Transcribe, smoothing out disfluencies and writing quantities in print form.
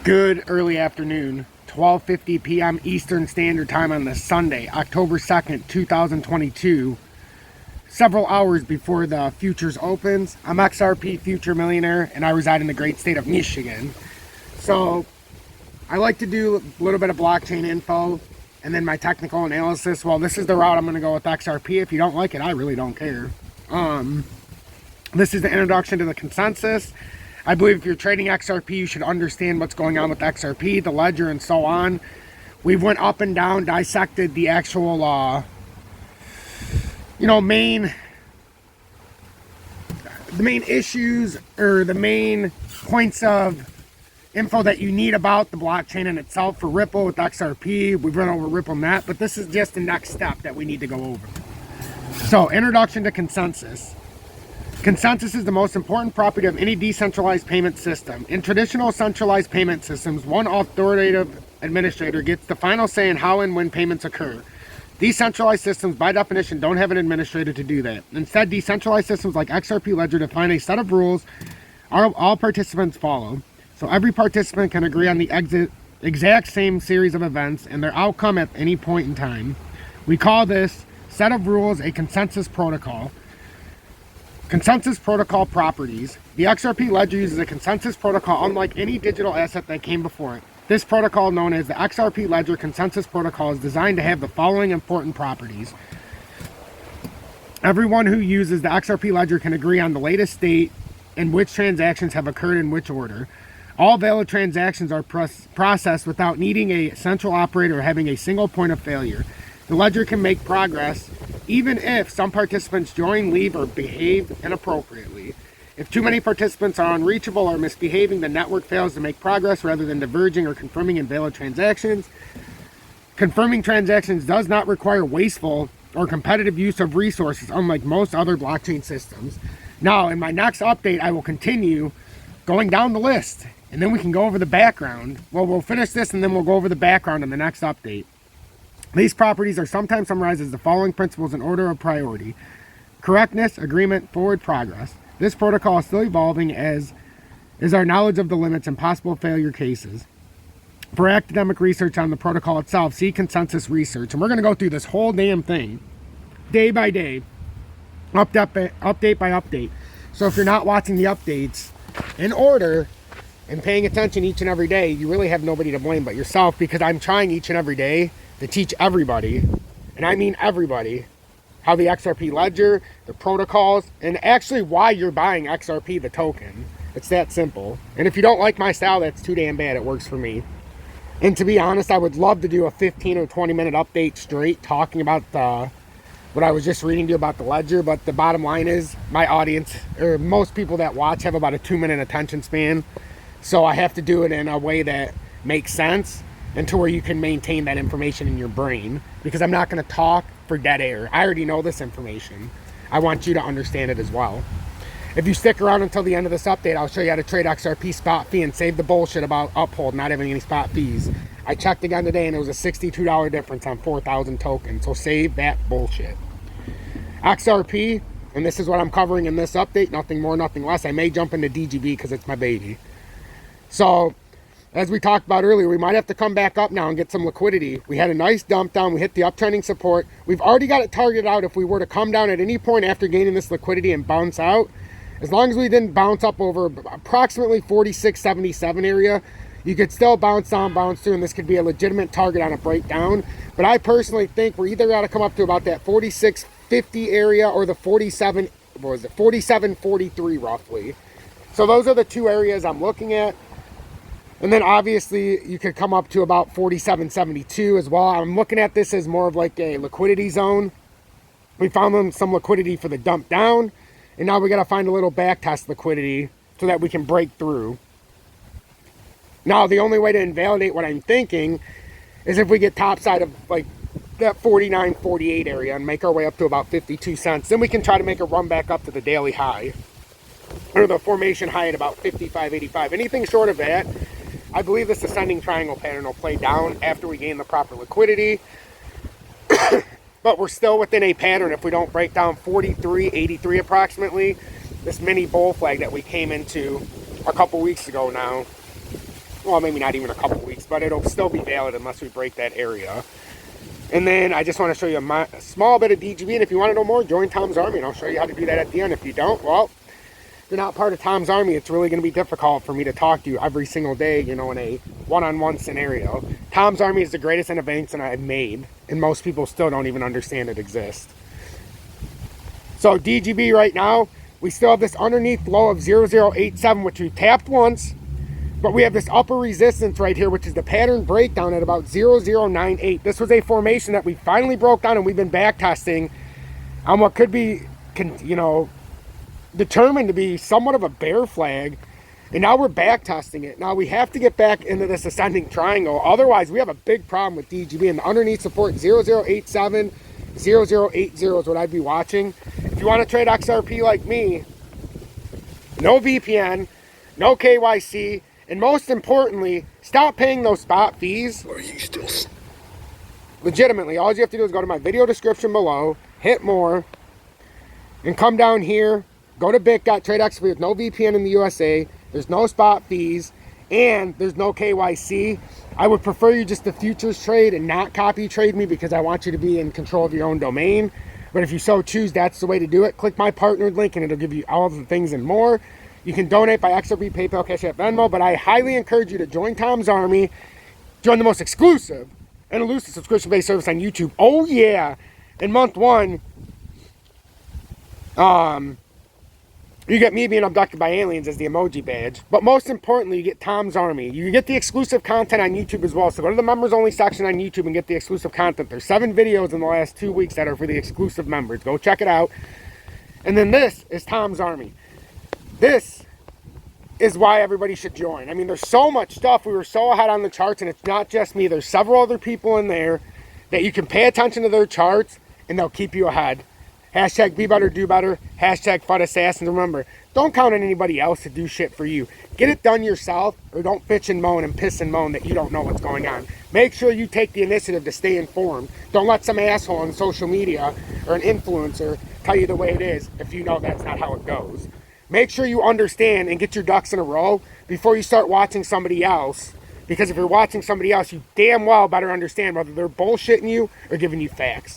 Good early afternoon, 12:50 p.m. Eastern Standard Time on this Sunday, October 2nd, 2022. Several hours before the futures opens. I'm XRP Future Millionaire, and I reside in the great state of Michigan. So I like to do a little bit of blockchain info and then my technical analysis. Well, this is the route I'm going to go with XRP. If you don't like it, I really don't care. This is the introduction to the consensus. I believe if you're trading XRP, you should understand what's going on with XRP, the ledger, and so on. We went up and down, dissected the actual, main issues or the main points of info that you need about the blockchain in itself for Ripple with XRP. We've run over Ripple Net, but this is just the next step that we need to go over. So, introduction to consensus. Consensus is the most important property of any decentralized payment system. In traditional centralized payment systems, one authoritative administrator gets the final say in how and when payments occur. Decentralized systems, by definition, don't have an administrator to do that. Instead, decentralized systems like XRP Ledger define a set of rules all participants follow. So every participant can agree on the exact same series of events and their outcome at any point in time. We call this set of rules a consensus protocol. Consensus protocol properties. The XRP Ledger uses a consensus protocol unlike any digital asset that came before it. This protocol, known as the XRP Ledger Consensus Protocol, is designed to have the following important properties. Everyone who uses the XRP Ledger can agree on the latest state and which transactions have occurred in which order. All valid transactions are processed without needing a central operator or having a single point of failure. The ledger can make progress even if some participants join, leave, or behave inappropriately. If too many participants are unreachable or misbehaving, the network fails to make progress rather than diverging or confirming invalid transactions. Confirming transactions does not require wasteful or competitive use of resources, unlike most other blockchain systems. Now, in my next update, I will continue going down the list, and then we can go over the background. Well, we'll finish this, and then we'll go over the background in the next update. These properties are sometimes summarized as the following principles in order of priority: correctness, agreement, forward progress. This protocol is still evolving, as is our knowledge of the limits and possible failure cases. For academic research on the protocol itself, see consensus research. And we're going to go through this whole damn thing, day by day, update by update. So if you're not watching the updates in order and paying attention each and every day, you really have nobody to blame but yourself, because I'm trying each and every day to teach everybody, and I mean everybody, how the XRP Ledger, the protocols, and actually why you're buying XRP, the token. It's that simple. And if you don't like my style, that's too damn bad. It works for me. And to be honest, I would love to do a 15 or 20 minute update straight talking about what I was just reading to you about the Ledger, but the bottom line is my audience, or most people that watch, have about a 2-minute attention span. So I have to do it in a way that makes sense and to where you can maintain that information in your brain, because I'm not going to talk for dead air. I already know this information. I want you to understand it as well. If you stick around until the end of this update, I'll show you how to trade XRP spot fee and save the bullshit about Uphold not having any spot fees. I checked again today and it was a $62 difference on 4,000 tokens, so save that bullshit. XRP, and this is what I'm covering in this update, nothing more, nothing less. I may jump into DGB because it's my baby. So, as we talked about earlier, we might have to come back up now and get some liquidity. We had a nice dump down. We hit the uptrending support. We've already got it targeted out. If we were to come down at any point after gaining this liquidity and bounce out, as long as we didn't bounce up over approximately 46.77 area, you could still bounce down, bounce through, and this could be a legitimate target on a breakdown. But I personally think we're either got to come up to about that 46.50 area or the 47.43 roughly. So those are the two areas I'm looking at. And then obviously you could come up to about 47.72 as well. I'm looking at this as more of like a liquidity zone. We found some liquidity for the dump down, and now we got to find a little back test liquidity so that we can break through. Now the only way to invalidate what I'm thinking is if we get topside of like that 49.48 area and make our way up to about 52 cents. Then we can try to make a run back up to the daily high, or the formation high at about 55.85. Anything short of that, I believe this ascending triangle pattern will play down after we gain the proper liquidity. But we're still within a pattern if we don't break down 43.83 approximately. This mini bull flag that we came into a couple weeks ago now. well, maybe not even a couple weeks, but it'll still be valid unless we break that area. And then I just want to show you a small bit of DGB, and if you want to know more, join Tom's Army, and I'll show you how to do that at the end. If you don't, well, if you're not part of Tom's Army, it's really going to be difficult for me to talk to you every single day, you know, in a one-on-one scenario. Tom's Army is the greatest intervention I've made, and most people still don't even understand it exists. So DGB right now, we still have this underneath low of 0087, which we tapped once, but we have this upper resistance right here, which is the pattern breakdown at about 0098. This was a formation that we finally broke down, and we've been back testing on what could be, you know, determined to be somewhat of a bear flag. And now we're back testing it. Now we have to get back into this ascending triangle. Otherwise, we have a big problem with DGB. And the underneath support 0087, 0080 is what I'd be watching. If you want to trade XRP like me, no VPN, no KYC, and most importantly, stop paying those spot fees. Are you still... Legitimately, all you have to do is go to my video description below, hit more, and come down here, go to BitGet, trade XRP with no VPN in the USA. There's no spot fees, and there's no KYC. I would prefer you just to futures trade and not copy trade me, because I want you to be in control of your own domain. But if you so choose, that's the way to do it. Click my partnered link, and it'll give you all of the things and more. You can donate by XRP, PayPal, Cash App, Venmo, but I highly encourage you to join Tom's Army. Join the most exclusive and elusive subscription-based service on YouTube. Oh yeah! In month 1, you get me being abducted by aliens as the emoji badge. But most importantly, you get Tom's Army. You get the exclusive content on YouTube as well. So go to the members only section on YouTube and get the exclusive content. There's 7 videos in the last 2 weeks that are for the exclusive members. Go check it out. And then this is Tom's Army. This is why everybody should join. I mean, there's so much stuff. We were so ahead on the charts, and it's not just me. There's several other people in there that you can pay attention to their charts, and they'll keep you ahead. Hashtag be better, do better. Hashtag FUD assassins. Remember, don't count on anybody else to do shit for you. Get it done yourself, or don't bitch and moan and piss and moan that you don't know what's going on. Make sure you take the initiative to stay informed. Don't let some asshole on social media or an influencer tell you the way it is if you know that's not how it goes. Make sure you understand and get your ducks in a row before you start watching somebody else. Because if you're watching somebody else, you damn well better understand whether they're bullshitting you or giving you facts.